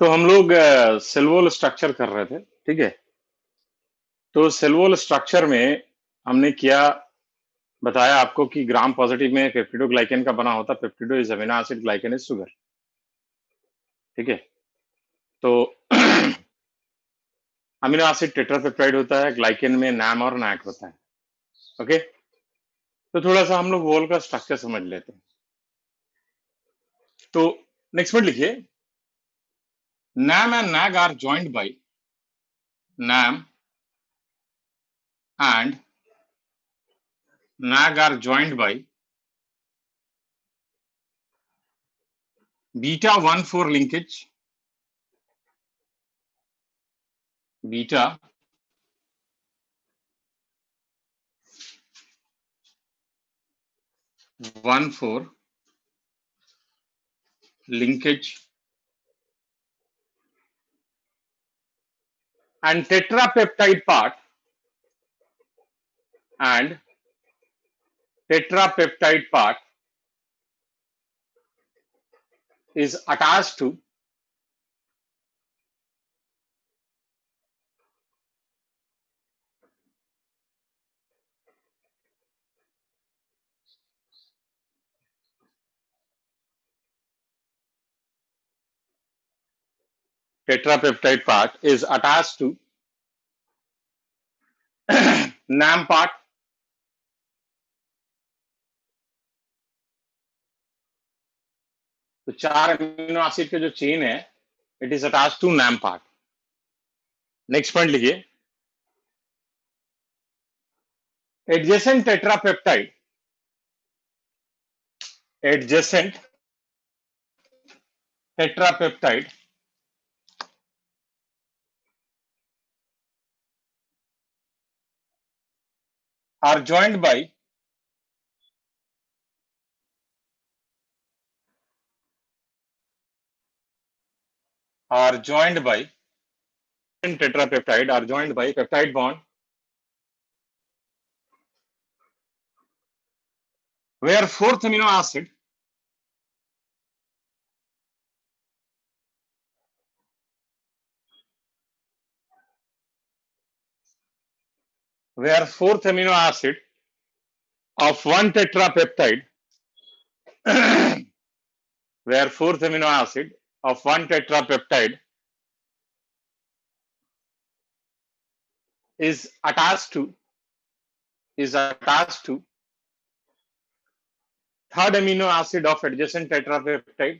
तो हम लोग सेल वॉल स्ट्रक्चर कर रहे थे, ठीक है? तो सेल वॉल स्ट्रक्चर में हमने क्या बताया आपको कि ग्राम पॉजिटिव में पेप्टिडोग्लाइकन का बना होता है। Peptido is amino acid, glycan is sugar, ठीक है? तो अमीनो एसिड टेट्रापेप्टाइड होता है, ग्लाइकन में नैम और नैक होता है। ओके, तो थोड़ा सा हम लोग वॉल का स्ट्रक्चर समझ लेते हैं। तो नेक्स्ट वर्ड लिखिए, NAM and NAG are joint by NAM and nag are joined by beta 1,4 linkage, beta 1,4 linkage and tetrapeptide part and tetrapeptide part is attached to tetrapeptide part is attached to NAM part तो 4 amino acid के जो चेन है it is attached to NAM part। Next point लिखिए, adjacent tetrapeptide adjacent tetrapeptide are joined by tetrapeptide are joined by peptide bond where fourth amino acid of one tetrapeptide where fourth amino acid of one tetrapeptide is attached to third amino acid of adjacent tetrapeptide,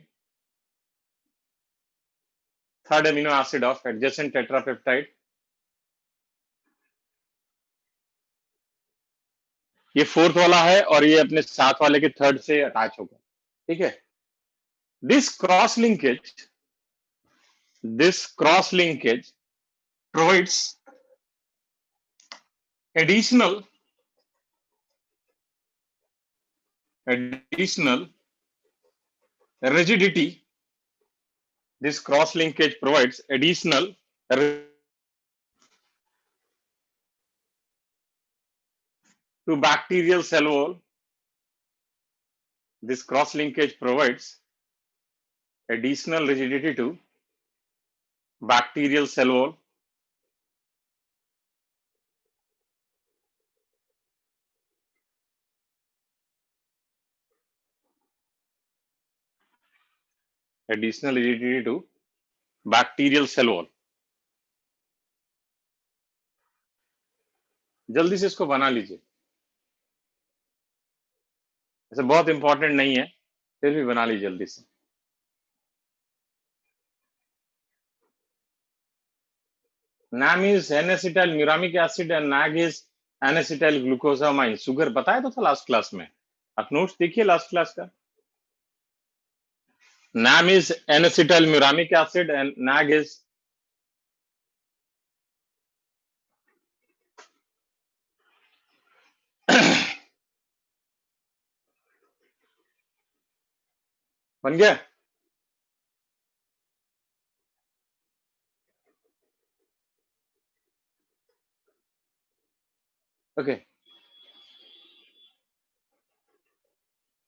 ये fourth वाला है और ये अपने साथ वाले के third से अटैच होगा, ठीक है? This cross linkage provides additional rigidity. This cross linkage provides additional to bacterial cell wall. This cross linkage provides additional rigidity to bacterial cell wall. Additional rigidity to bacterial cell wall. जल्दी से इसको बना लीजिए, ऐसे बहुत important नहीं है, फिर भी बना लीजिए जल्दी से। NAM is N-acetyl muramic acid and NAG is N-acetyl glucosamine. Sugar बताया तो था लास्ट क्लास में, आप नोट्स देखिए लास्ट क्लास का। NAM is N-acetyl muramic acid and NAG is बन गया? Okay.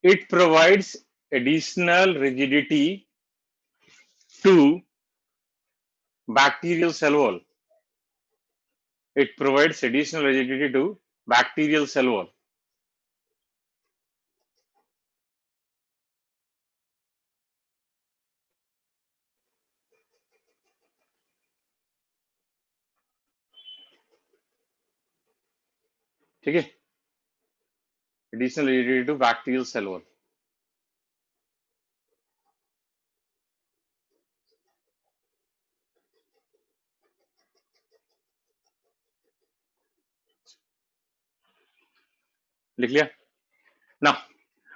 It provides additional rigidity to bacterial cell wall. It provides additional rigidity to bacterial cell wall. ठीक है, additional rigidity to bacterial cell wall. लिख लिया ना?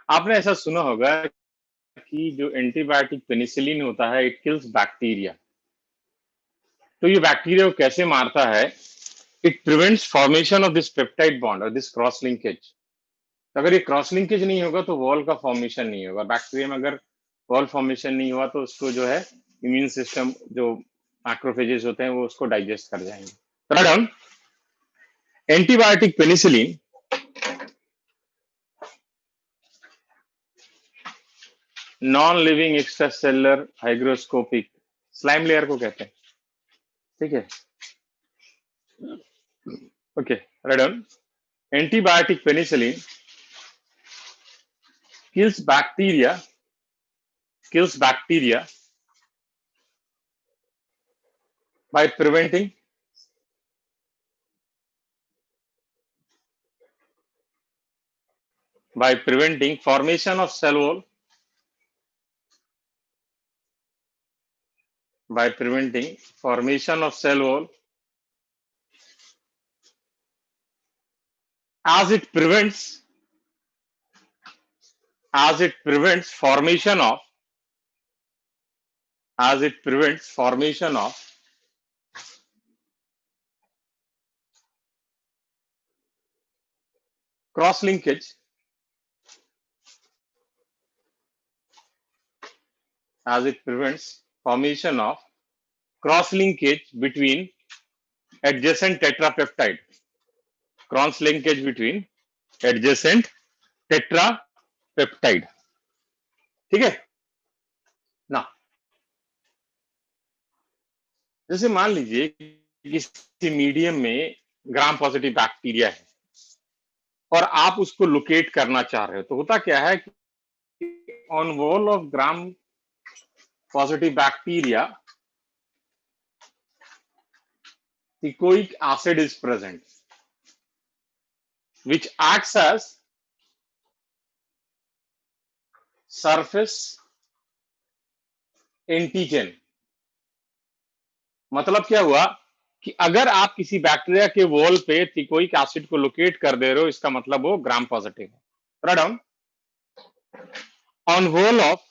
आपने ऐसा सुना होगा कि जो एंटीबायोटिक पेनिसिलिन होता है, इट किल्स बैक्टीरिया। तो ये बैक्टीरिया को कैसे मारता है? It prevents formation of this peptide bond और दिस क्रॉस लिंकेज। अगर ये क्रॉस लिंकेज नहीं होगा तो वॉल का फॉर्मेशन नहीं होगा। बैक्टीरिया में अगर वॉल फॉर्मेशन नहीं हुआ तो उसको जो है इम्यून सिस्टम, जो मैक्रोफेजेस होते हैं, वो उसको डाइजेस्ट कर जाएंगे। Write down. Antibiotic penicillin non living extracellular hygroscopic slime layer को कहते हैं। ठीक है, okay, write down. Antibiotic penicillin kills bacteria by preventing formation of cell wall, as it prevents formation of cross linkage, between adjacent tetrapeptide, ठीक है ना? जैसे मान लीजिए किसी मीडियम में ग्राम पॉजिटिव बैक्टीरिया है और आप उसको लोकेट करना चाह रहे हो, तो होता क्या है कि on wall of gram positive bacteria teichoic acid is present, which acts as surface antigen। मतलब क्या हुआ कि अगर आप किसी बैक्टीरिया के वॉल पे टिकोइक एसिड को लोकेट कर दे रहे हो, इसका मतलब वो ग्राम पॉजिटिव है। Write down. On wall of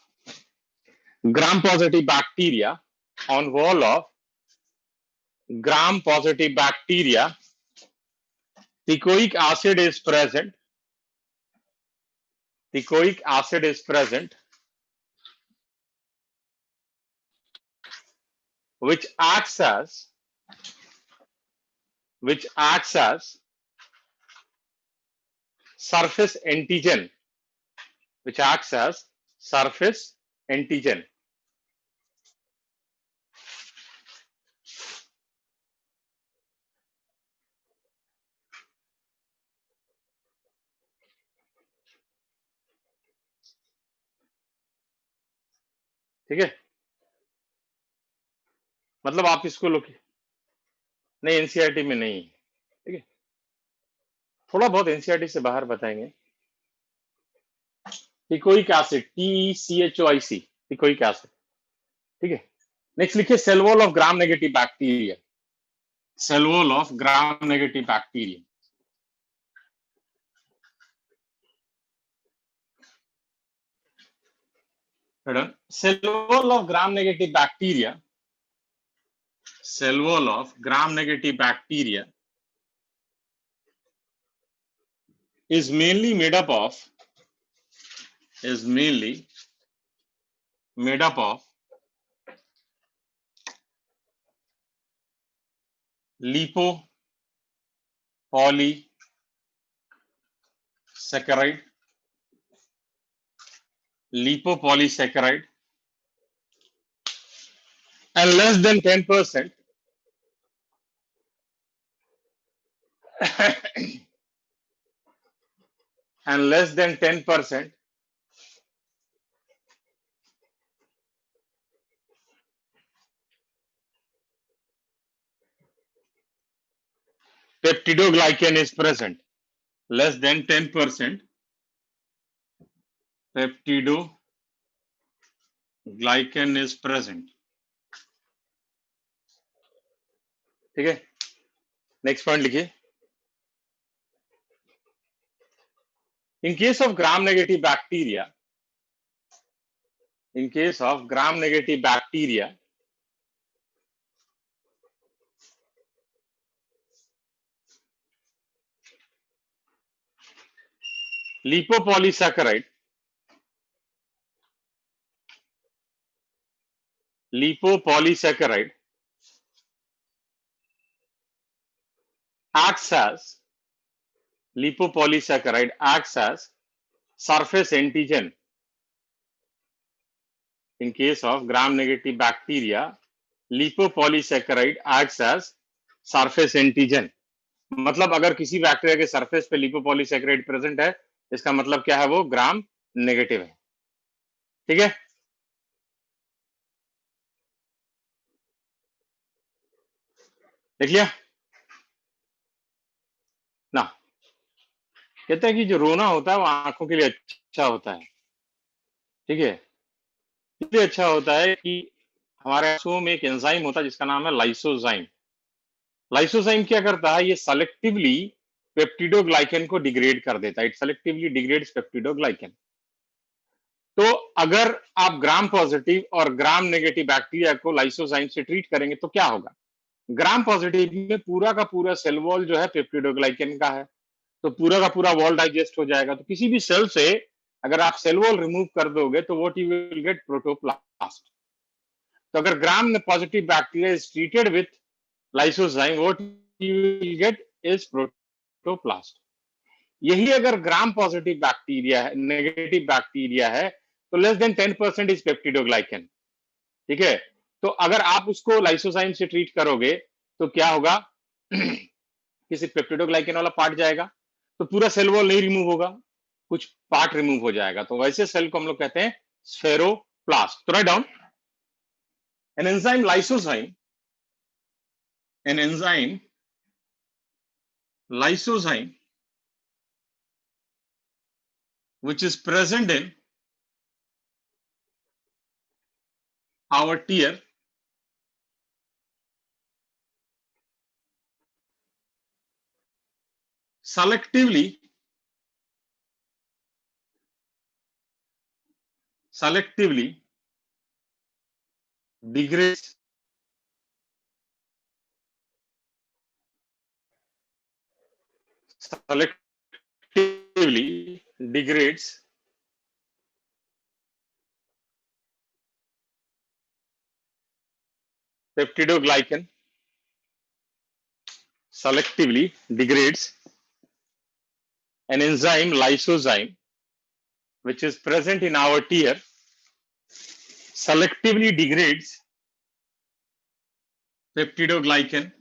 gram positive bacteria, teichoic acid is present, which acts as surface antigen, ठीक है? मतलब आप इसको नहीं, एनसीईआरटी में नहीं, ठीक है, थोड़ा बहुत एनसीईआरटी से बाहर बताएंगे। Teichoic acid, TECHOIC, teichoic acid, ठीक है। नेक्स्ट लिखिए cell wall of Gram negative bacteria, cell wall of Gram negative bacteria. Cell wall of Gram negative bacteria, is mainly made up of lipopolysaccharide and less than 10% and less than 10% peptidoglycan is present. Less than 10% peptidoglycan is present. ठीक है, next point लिखिए. In case of gram-negative bacteria, in case of gram-negative bacteria, lipopolysaccharide acts as lipopolysaccharide acts as surface antigen. In case of gram-negative bacteria, lipopolysaccharide acts as surface antigen. मतलब अगर किसी bacteria के surface पे लिपोपॉलीसैकेराइड present है, इसका मतलब क्या है, वो ग्राम नेगेटिव है. ठीक है, देख लिया ना. कहते हैं कि जो रोना होता है वो आंखों के लिए अच्छा होता है. ठीक है, इसलिए अच्छा होता है कि हमारे आंसुओं में एक एंजाइम होता है जिसका नाम है लाइसोजाइम. लाइसोजाइम क्या करता है, ये सेलेक्टिवली पेप्टिडोग्लाइकन को डिग्रेड कर देता है. It selectively degrades peptidoglycan. तो अगर आप ग्राम पॉजिटिव और ग्राम नेगेटिव बैक्टीरिया को लाइसोजाइम से ट्रीट करेंगे तो क्या होगा. ग्राम पॉजिटिव में पूरा का पूरा सेल वॉल जो है पेप्टिडोग्लाइकन का है, तो पूरा का पूरा वॉल डाइजेस्ट हो जाएगा. तो किसी भी सेल से अगर आप सेल वॉल रिमूव कर दोगे तो what you will get, protoplast. तो अगर gram positive bacteria is treated with lysozyme, what you will get is protoplast. यही अगर ग्राम पॉजिटिव बैक्टीरिया है, नेगेटिव बैक्टीरिया है, तो लेस देन 10% इज पेप्टिडोग्लाइकन. ठीक है, तो अगर आप उसको लाइसोजाइम से ट्रीट करोगे तो क्या होगा कि सिर्फ पेप्टिडोग्लाइकन वाला पार्ट जाएगा, तो पूरा सेल वॉल नहीं रिमूव होगा, कुछ पार्ट रिमूव हो जाएगा. तो वैसे सेल को हम लोग कहते हैं स्फेरोप्लास्ट. तो write down, an enzyme lysozyme, an enzyme lysozyme which is present in our tear selectively degrades peptidoglycan, selectively degrades an enzyme lysozyme which is present in our tear, selectively degrades peptidoglycan,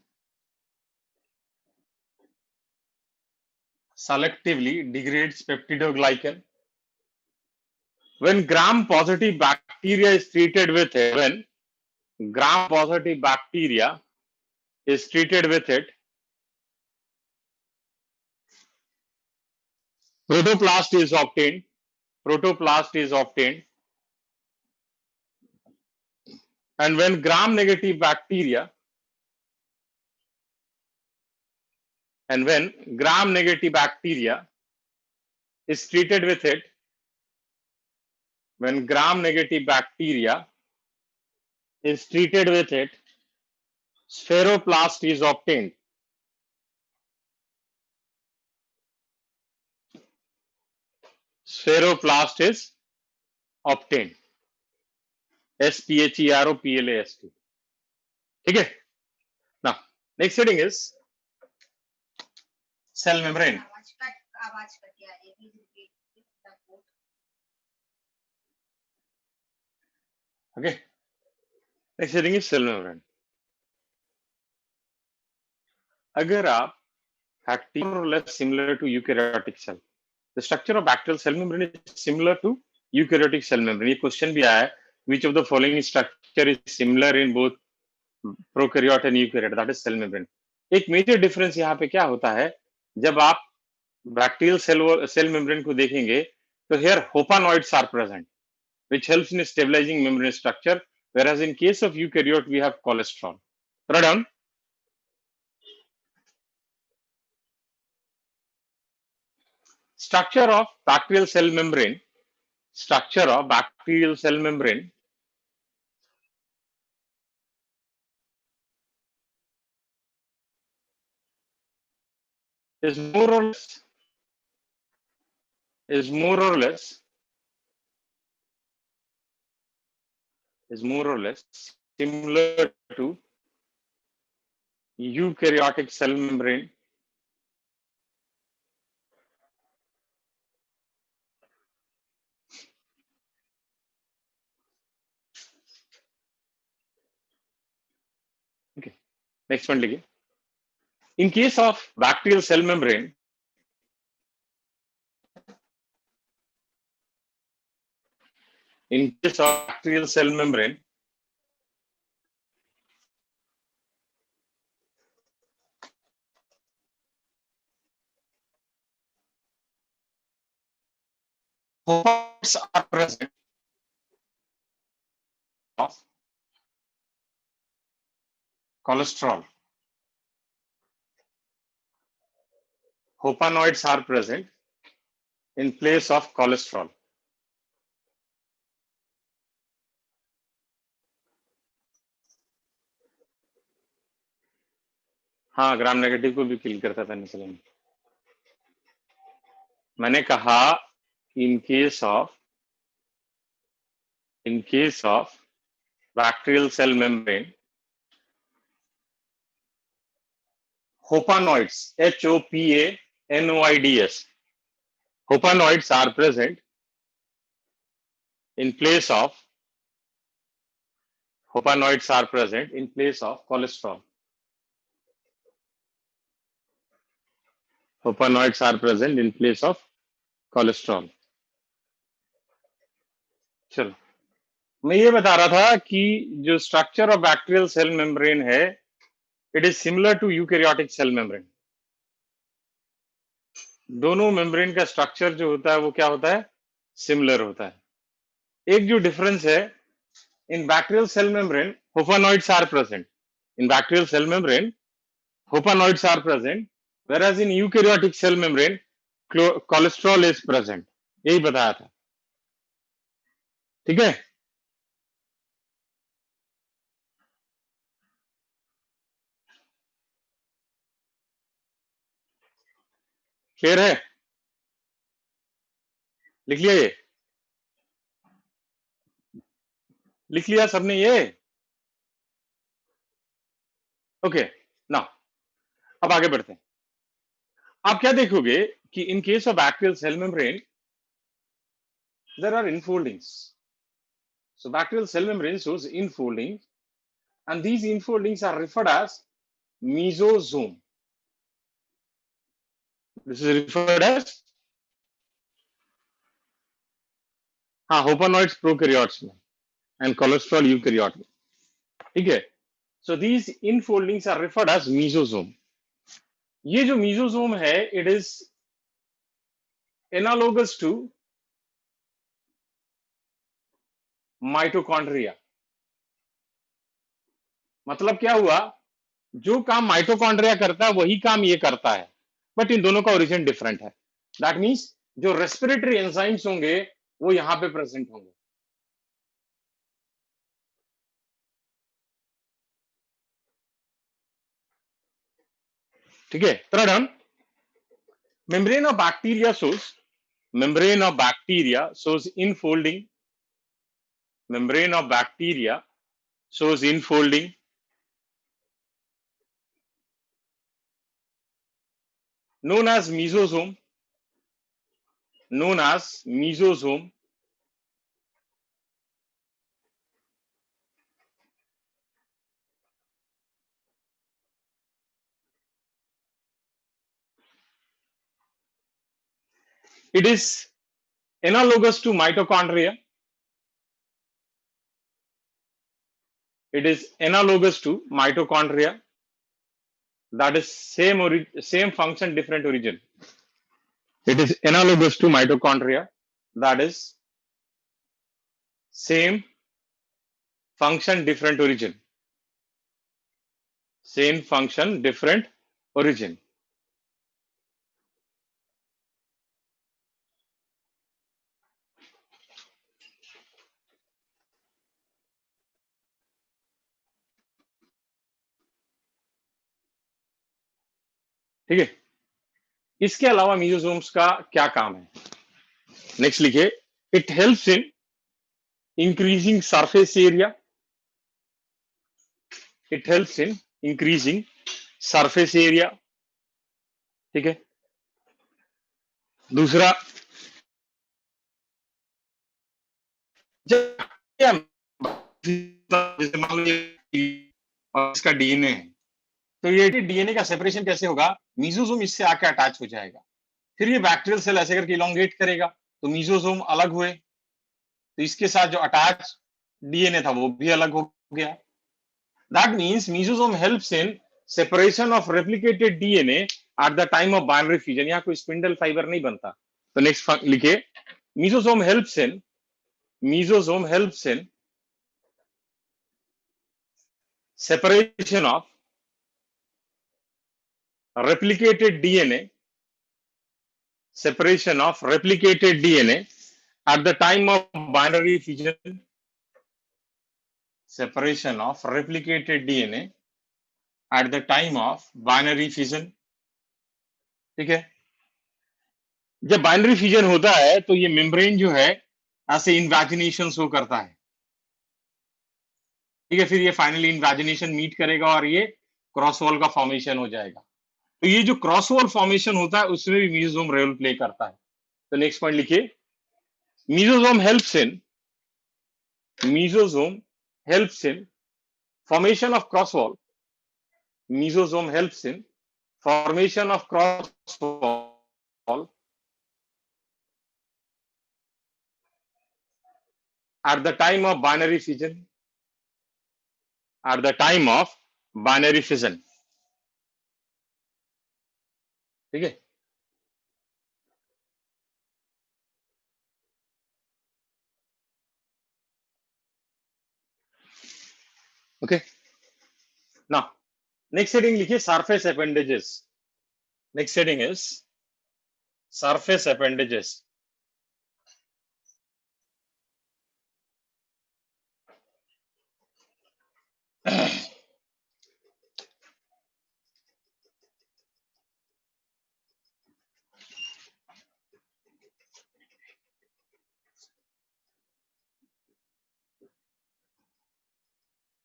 when gram positive bacteria is treated with it, when gram positive bacteria is treated with it, protoplast is obtained, and when gram negative bacteria is treated with it, when gram negative bacteria is treated with it, spheroplast is obtained. Spheroplast is obtained. SPHEROPLAST. ठीक है ना. Next heading is cell membrane. Okay, next heading is cell membrane. अगर आप more or less similar to eukaryotic cell, the structure of bacterial cell membrane is similar to eukaryotic cell membrane। ये question भी आया है, which of the following structure is similar in both prokaryote and eukaryote, that is cell membrane। एक major difference यहाँ पे क्या होता है, जब आप बैक्टीरियल सेल मेम्ब्रेन को देखेंगे तो here hopanoids are present which helps in stabilizing membrane structure, whereas in case of eukaryote we have cholesterol। Write down structure of bacterial cell membrane, structure of bacterial cell membrane is more or less is more or less is more or less similar to eukaryotic cell membrane। Okay, next one लिखिए। In case of bacterial cell membrane, in case of bacterial cell membrane, hopanoids are present of cholesterol। Hopanoids are present in place of cholesterol। हाँ, gram negative को भी किल करता था penicillin. मैंने कहा in case of bacterial cell membrane, hopanoids, Hopanoids, hopanoids are present in place of cholesterol। Hopanoids are present in place of cholesterol। चलो, मैं ये बता रहा था कि जो structure of bacterial cell membrane है, it is similar to eukaryotic cell membrane. दोनों मेम्ब्रेन का स्ट्रक्चर जो होता है वो क्या होता है, सिमिलर होता है। एक जो डिफरेंस है, in bacterial cell membrane hopanoids are present, in bacterial cell membrane hopanoids are present, whereas in eukaryotic cell membrane cholesterol is present। यही बताया था, ठीक है। क्लियर है, लिख लिया, ये लिख लिया सबने ये। ओके, ना अब आगे बढ़ते हैं। आप क्या देखोगे कि in case of bacterial cell membrane there are infoldings. So bacterial cell membrane shows infolding, and these infoldings are referred as mesosome। This is referred as, हाँ, होपानॉइड्स प्रोकैरियोट्स में एंड कोलेस्ट्रॉल यूकैरियोट में, ठीक है। So these infoldings are referred as mesosome. ये जो mesosome है, it is analogous to mitochondria. मतलब क्या हुआ, जो काम माइटोकॉन्ड्रिया करता है वही काम ये करता है, बट इन दोनों का ओरिजिन डिफरेंट है। दैट मीन्स जो रेस्पिरेटरी एंजाइम्स होंगे वो यहां पे प्रेजेंट होंगे। ठीक है, third one, membrane of bacteria shows infolding। membrane of bacteria shows infolding, known as mesosome, known as mesosome। It is analogous to mitochondria. It is analogous to mitochondria. That is same function, different origin. It is analogous to mitochondria. That is same function, different origin. Same function, different origin. ठीक है, इसके अलावा मीजोसोम्स का क्या काम है? Next लिखिए, it helps in increasing surface area. It helps in increasing surface area. ठीक है, दूसरा, इसका डीएनए है, तो ये डीएनए का सेपरेशन कैसे होगा? मीजोसोम इससे आके अटैच हो जाएगा, फिर ये बैक्टीरियल सेल ऐसे करके इलोंगेट करेगा, तो मीजोसोम अलग हुए, तो इसके साथ जो अटैच डीएनए था वो भी अलग हो गया. That means mesosome helps in separation of replicated DNA at the time of binary fusion. यहाँ कोई स्पिंडल फाइबर नहीं बनता. तो नेक्स्ट लिखिए, mesosome helps in separation of replicated DNA at the time of binary fission. Separation of replicated DNA at the time of binary fission. ठीक है, जब binary fission होता है तो ये मेम्ब्रेन जो है ऐसे इन्वैजिनेशन शो करता है. ठीक है, फिर ये फाइनली इन्वैजिनेशन मीट करेगा और ये क्रॉस वॉल का फॉर्मेशन हो जाएगा. तो ये जो क्रॉस वॉल फॉर्मेशन होता है उसमें भी मीजोसोम रोल प्ले करता है. तो नेक्स्ट पॉइंट लिखिए, mesosome helps in formation of cross wall. Mesosome helps in formation of cross wall at the time of binary fission. ठीक है, ओके. नाउ नेक्स्ट हेडिंग लिखिए, surface appendages. Next heading is surface appendages.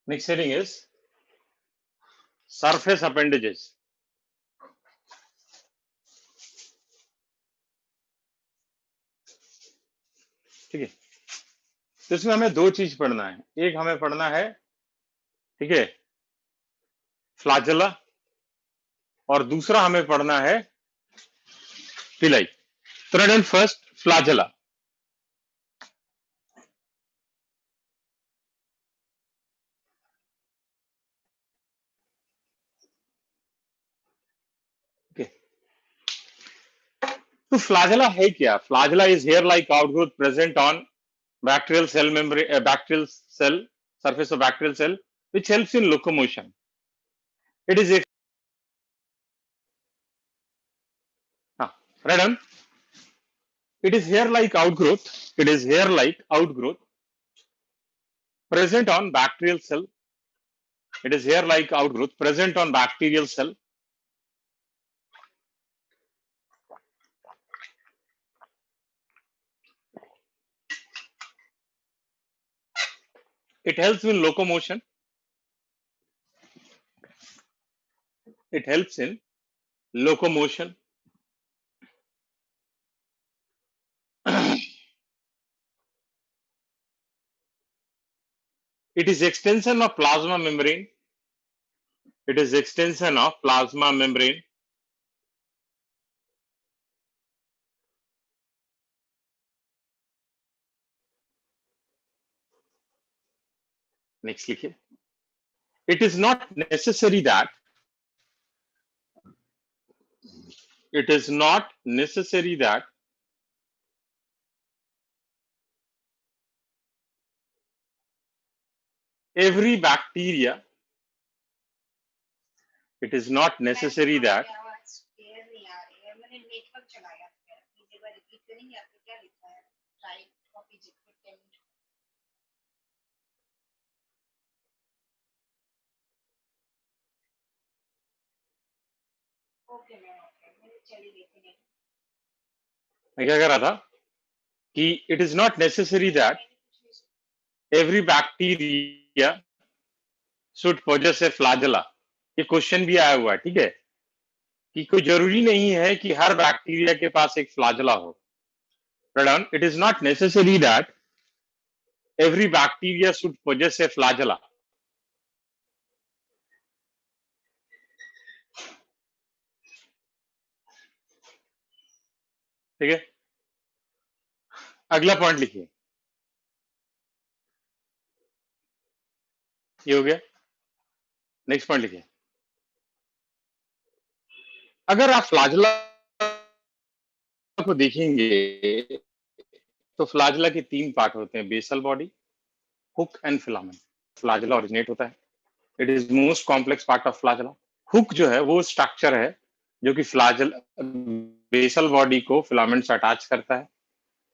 Next heading is surface appendages. ठीक है, तो इसमें हमें दो चीज पढ़ना है. एक हमें पढ़ना है, ठीक है, फ्लैजेला, और दूसरा हमें पढ़ना है पिलाई. तो फर्स्ट फ्लैजेला. तो फ्लैजेला है क्या? Flagella is here like outgrowth present on bacterial cell membrane, bacterial cell surface of bacterial cell, which helps in locomotion. It is right on. It is hair like outgrowth. Present on bacterial cell. It is hair like outgrowth present on bacterial cell. It helps in locomotion. It helps in locomotion. It is extension of plasma membrane. It is extension of plasma membrane. Next लिखिए, it is not necessary that, it is not necessary that every bacteria, it is not necessary that मैं क्या कह रहा था कि it is not necessary that every bacteria should poses A flagella. ये question भी आया हुआ है, ठीक है, कि कोई जरूरी नहीं है कि हर बैक्टीरिया के पास एक फ्लैजेला हो। It is not necessary that every bacteria should poses A flagella. ठीक है, अगला पॉइंट लिखिए, ये हो गया। नेक्स्ट पॉइंट लिखिए, अगर आप फ्लैजेला को देखेंगे तो फ्लैजेला के 3 पार्ट होते हैं, basal body, hook and filament. Flagella originate होता है, it is most complex part of flagella. Hook जो है वो स्ट्रक्चर है जो कि फ्लैजेल बेसल बॉडी को फिलामेंट से अटैच करता है।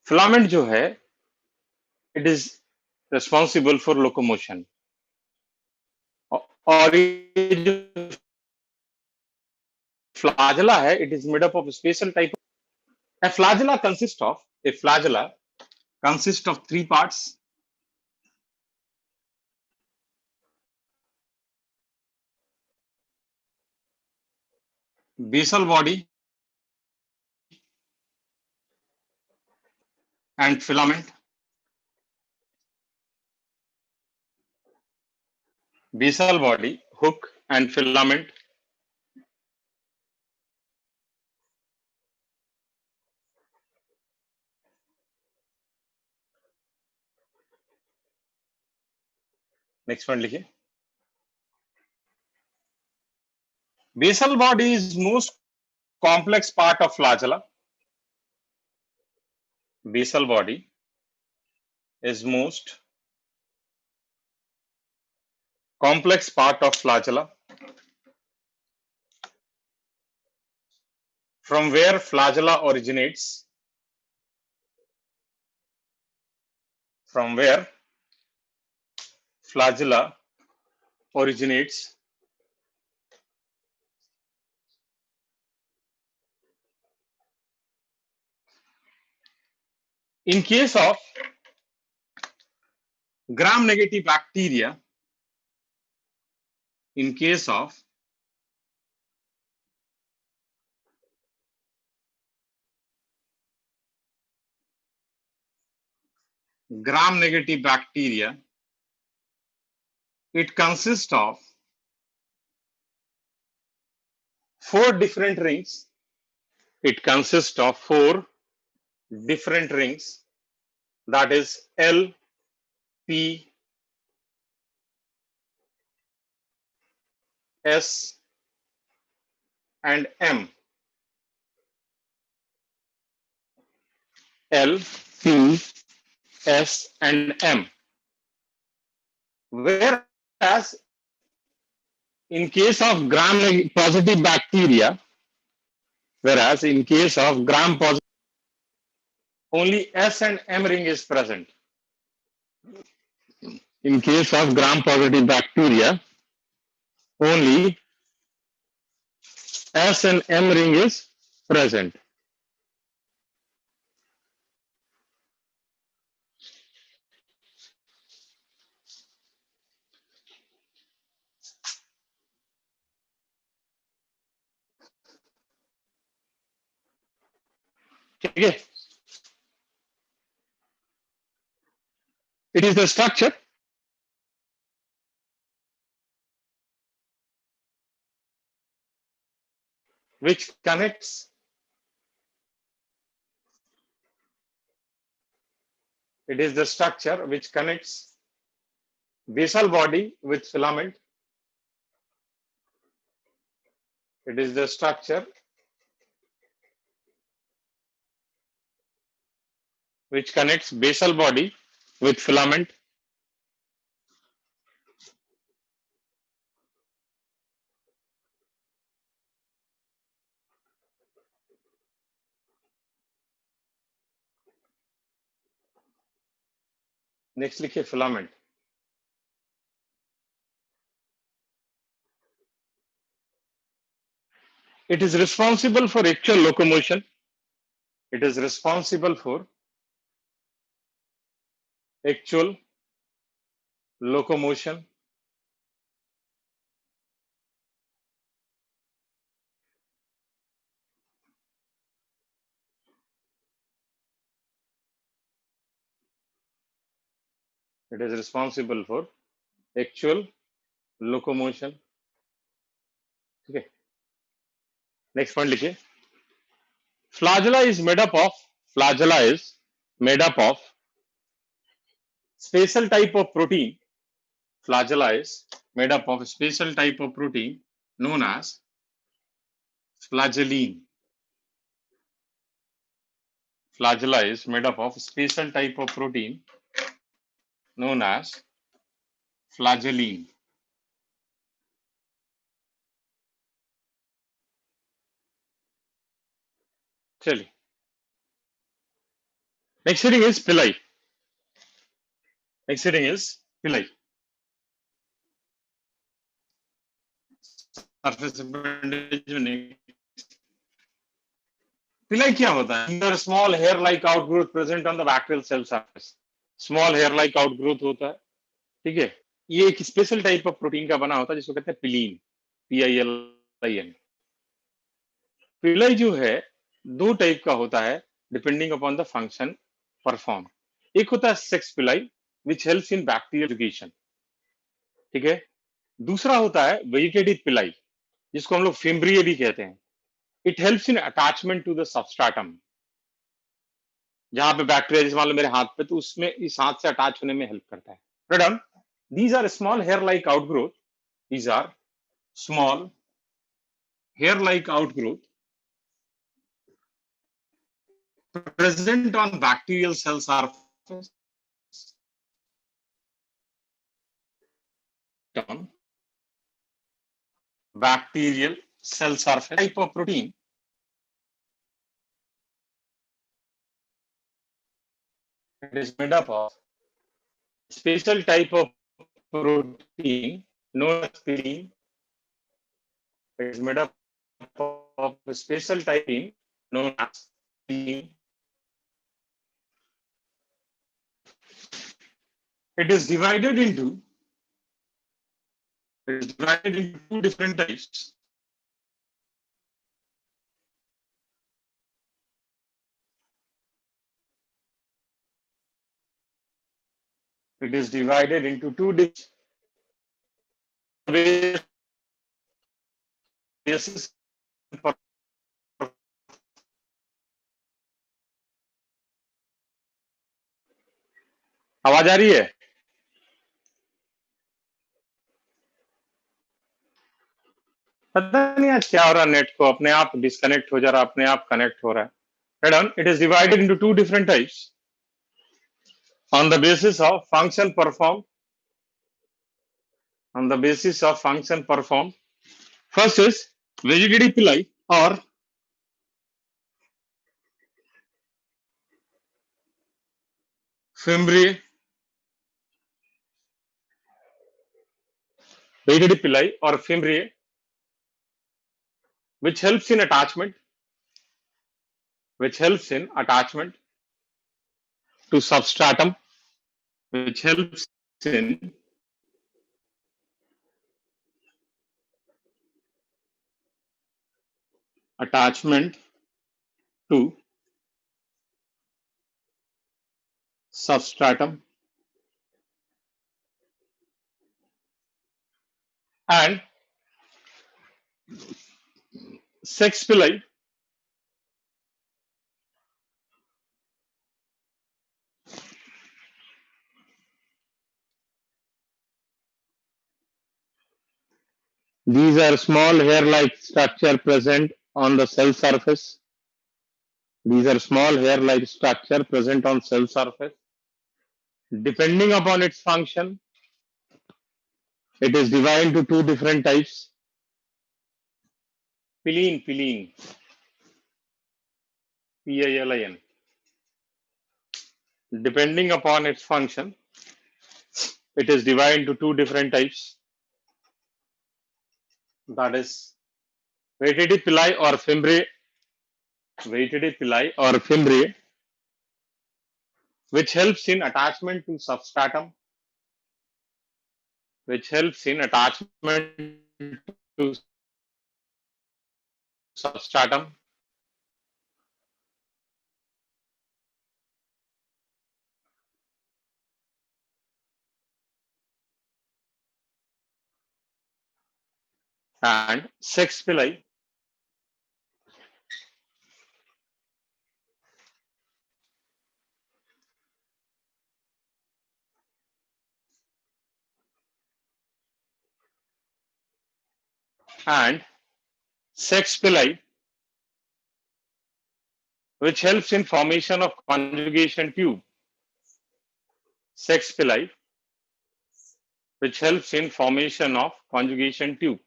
फिलामेंट जो है it is responsible for locomotion. और ये जो फ्लैजेला है it is made up of special type. A flagella consists of 3 parts: basal body and filament. Basal body, hook and filament. Next point लिखिए, basal body is most complex part of flagella. Basal body is most complex part of flagella, from where flagella originates. From where flagella originates. In case of gram-negative bacteria, in case of gram-negative bacteria, it consists of 4 different rings. It consists of 4 different rings, that is L, P, S and M. L, P, S and M. Whereas in case of gram positive bacteria, whereas in case of gram positive, only S and M ring is present. In case of gram positive bacteria, only S and M ring is present. ठीक है, it is the structure which connects it is the structure which connects basal body with filament. It is the structure which connects basal body with filament. Next लिखिए filament. It is responsible for actual locomotion. It is responsible for actual locomotion. It is responsible for actual locomotion. Okay. Next point लिखिए. Flagella is made up of special type of protein. Flagella is made up of a special type of protein known as flagellin. Flagella is made up of a special type of protein known as flagellin. चलिए. Next heading is pili. Next heading is pili. Surface appendage में pili क्या होता है? These are small hair-like outgrowth present on the bacterial cell surface. Small hair-like outgrowth होता है. ठीक है. ये एक स्पेशल टाइप ऑफ प्रोटीन का बना होता है जिसको कहते हैं पिलीन. PILIN. पिलाई जो है दो टाइप का होता है depending upon the function perform. एक होता है सेक्स पिलाई which helps in bacterial education. ठीक है. दूसरा होता है वेजिटेटिव पिलाई जिसको हम लोग फिम्ब्रिए भी कहते हैं. It helps in attachment to the substratum. जहां पे बैक्टीरिया जैसे मान लो मेरे हाथ पे तो उसमें इस हाथ से अटैच होने में हेल्प करता है. Radon, these are small hair-like outgrowth. These are small hair-like outgrowth present on bacterial cell surface. On bacterial cell surface type of protein. It is made up of special type of protein known as piline. It is made up of a special type known as piline. It is divided into two different types. It is divided into two different bases. आवाज आ रही है? पता नहीं आज क्या हो रहा है, नेट को अपने आप डिस्कनेक्ट हो जा रहा है, अपने आप कनेक्ट हो रहा है. Radon, it is divided into two different types on the basis of function performed. On the basis of function performed, first is vegetative pili or fimbriae. Vegetative pili or fimbriae, which helps in attachment to substratum, which helps in attachment to substratum, and sex pili These are small hair-like structure present on the cell surface. These are small hair-like structure present on cell surface. Depending upon its function, it is divided into two different types. Pilin, Pilin, P-I-L-I-N. Depending upon its function, it is divided into two different types. That is Vatidae pili or fimbriae. Vatidae pili or fimbriae, which helps in attachment to substratum. Which helps in attachment to substratum. And sex pili, and sex pili, which helps in formation of conjugation tube. Sex pili, which helps in formation of conjugation tube.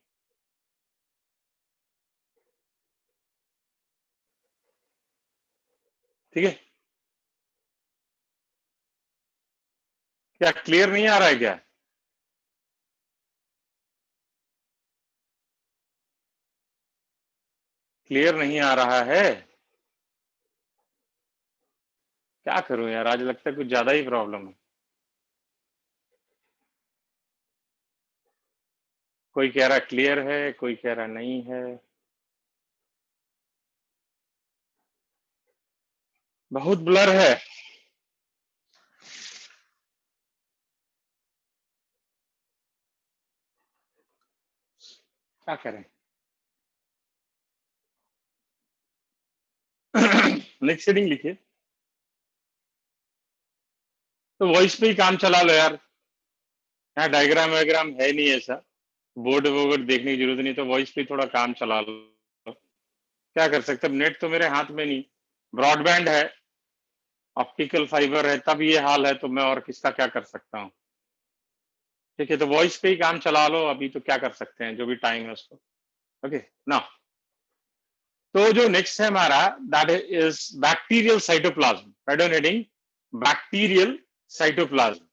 ठीक है, क्या clear नहीं आ रहा है क्या? Clear नहीं आ रहा है? क्या करूं यार, आज लगता है कुछ ज्यादा ही प्रॉब्लम है। कोई कह रहा क्लियर है, कोई कह रहा नहीं है। बहुत ब्लर है। क्या करें? नेक्स्ट हेडिंग लिखिए। तो वॉइस पे ही काम चला लो यार, यहाँ डायग्राम वायग्राम है नहीं, ऐसा बोर्ड वोर्ड देखने की जरूरत नहीं, तो वॉइस पे थोड़ा काम चला लो। क्या कर सकते हैं, नेट तो मेरे हाथ में नहीं, ब्रॉडबैंड है, ऑप्टिकल फाइबर है, तब ये हाल है, तो मैं और किसका क्या कर सकता हूँ। ठीक है, तो वॉइस पे ही काम चला लो अभी, तो क्या कर सकते हैं, जो भी टाइम है उसको। ओके ना, तो जो नेक्स्ट है हमारा, that is bacterial cytoplasm. Right on heading bacterial cytoplasm.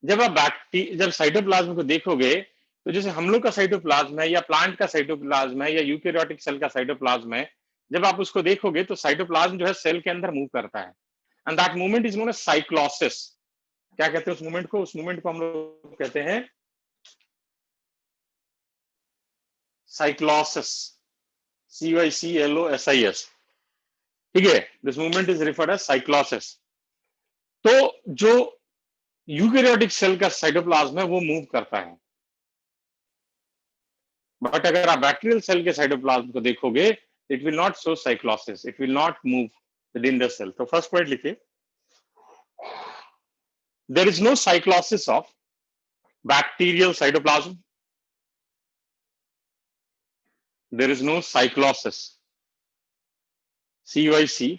जब आप जब साइटोप्लाज्म को देखोगे, तो जैसे हम लोग का साइटोप्लाज्म है, या प्लांट का साइटोप्लाज्म है, या यूकेरियोटिक सेल का साइटोप्लाज्म है, जब आप उसको देखोगे तो साइटोप्लाज्म जो है सेल के अंदर मूव करता है, and that movement is known as cyclosis. क्या कहते हैं उस मूवमेंट को? उस मूवमेंट को हम लोग कहते हैं साइक्लोसिस, CYCLOSIS। ठीक है, this movement is referred as cyclosis. तो जो यूकेरियोटिक सेल का साइटोप्लाज्म है वो मूव करता है, बट अगर आप बैक्टीरियल सेल के साइटोप्लाज्म को देखोगे, it will not show cyclosis, it will not move within the cell. तो फर्स्ट पॉइंट लिखिए, there is no cyclosis of bacterial cytoplasm. There is no cyclosis, CYCLOSIS।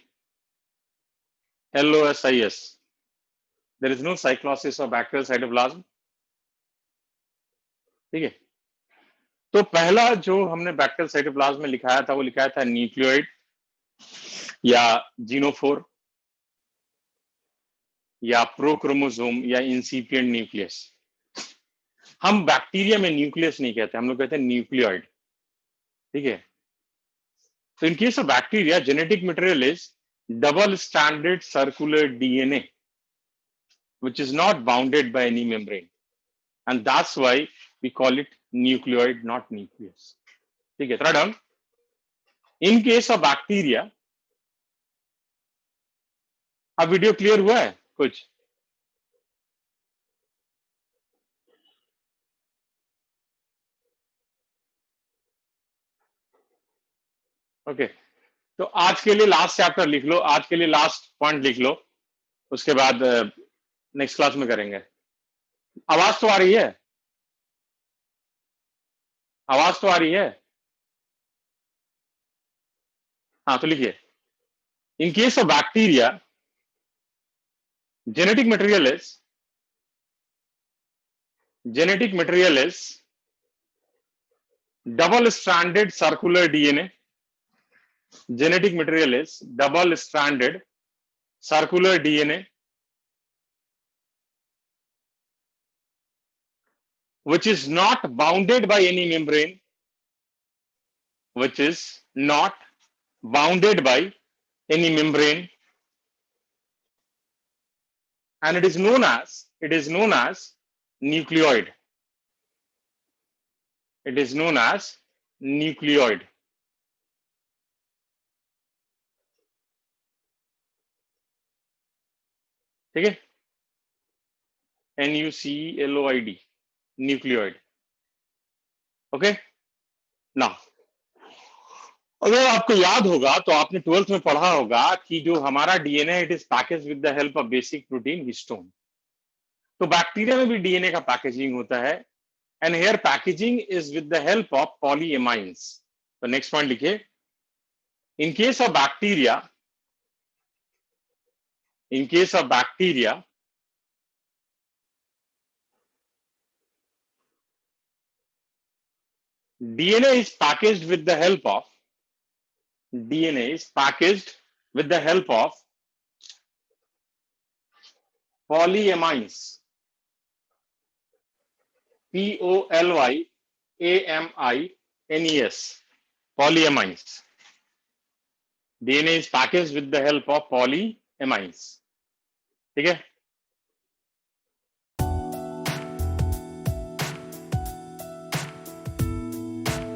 There is no cyclosis of bacterial cytoplasm. ठीक है, तो पहला जो हमने bacterial cytoplasm में लिखाया था, वो लिखाया था न्यूक्लियोइड या जीनोफोर या प्रोक्रोमोसोम या इंसिपिएंट न्यूक्लियस। हम बैक्टीरिया में न्यूक्लियस नहीं कहते, हम लोग कहते हैं न्यूक्लियोइड। ठीक है, तो इन case of bacteria, genetic material is double standard circular DNA which is not bounded by any membrane, and that's why we call it nucleoid, not nucleus. ठीक है, थोड़ा down. In case of bacteria, अब video clear हुआ है कुछ? Okay, तो आज के लिए लास्ट चैप्टर लिख लो, आज के लिए लास्ट पॉइंट लिख लो। उसके बाद नेक्स्ट क्लास में करेंगे। आवाज तो आ रही है? आवाज तो आ रही है? हाँ, तो लिखिए, in case of bacteria genetic material is double stranded circular DNA. Genetic material is double stranded circular DNA which is not bounded by any membrane, which is not bounded by any membrane, and it is known as nucleoid. It is known as nucleoid. ठीक है, NuCloid, nucleoid. Okay ना, अगर आपको याद होगा तो आपने 12th में पढ़ा होगा कि जो हमारा DNA it is package with the help of basic protein histone. तो बैक्टीरिया में भी डीएनए का पैकेजिंग होता है, and here packaging is with the help of polyamines. तो नेक्स्ट पॉइंट लिखिए, in case of bacteria DNA is packaged with the help of polyamines. POLYAMINES. Polyamines. DNA is packaged with the help of polyamines. ठीक है,